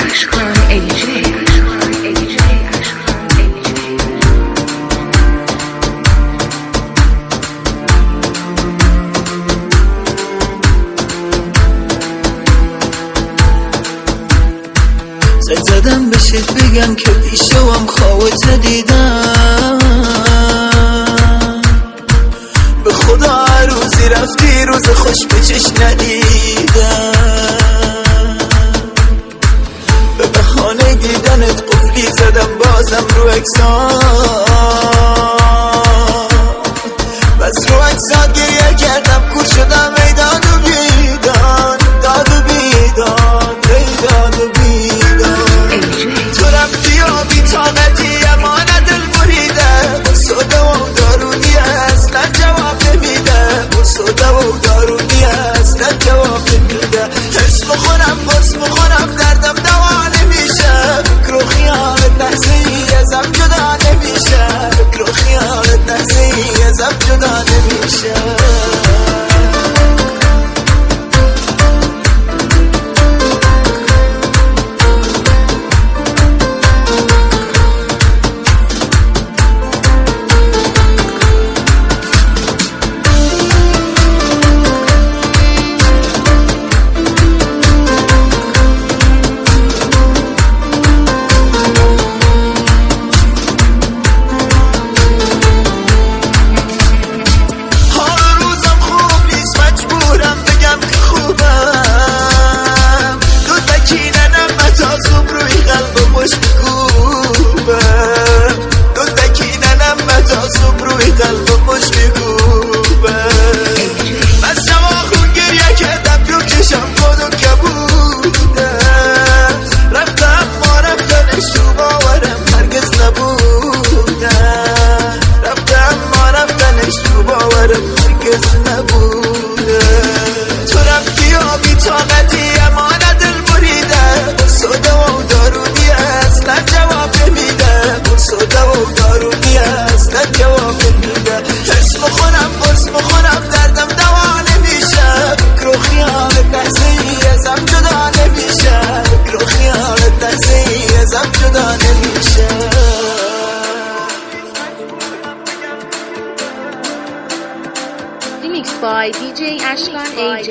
Ashkan AJ. زدم بشت بگم که پیشوام خوابت دیدم، به خدا هر روزی رفتی روز خوش به چشم ندیدم، به بهانه دیدنت قفلی زدم بازم رو اکسان، بس رو اکسان گریه کردم کور شدم ای داد و بیدان، داد و بیدان، ای داد و بیدان. تو رفتی و بی طاقتی اما نه دل بریده، سوده و دارونی اصلا جواب نمیده، سوده و دارونی اصلا جواب نمیده. حس بخورم دردم دوا نمیشه، فکر و خیالت لحظه ای ازم جدا نمیشه، فکر و خیالت لحظه ای ازم جدا نمیشه. تو رفتی و بی طاقتی اما نه دل بریده، سوده و دارونی اصلا جواب نمیده، سوده و دارونی اصلا جواب نمیده. حس بخورم دردم دوا نمیشه، فکر و خیالت لحظه ای ازم جدا نمیشه، فکر و خیالت لحظه ای ازم جدا نمیشه. Mixed by DJ Ashkan AJ.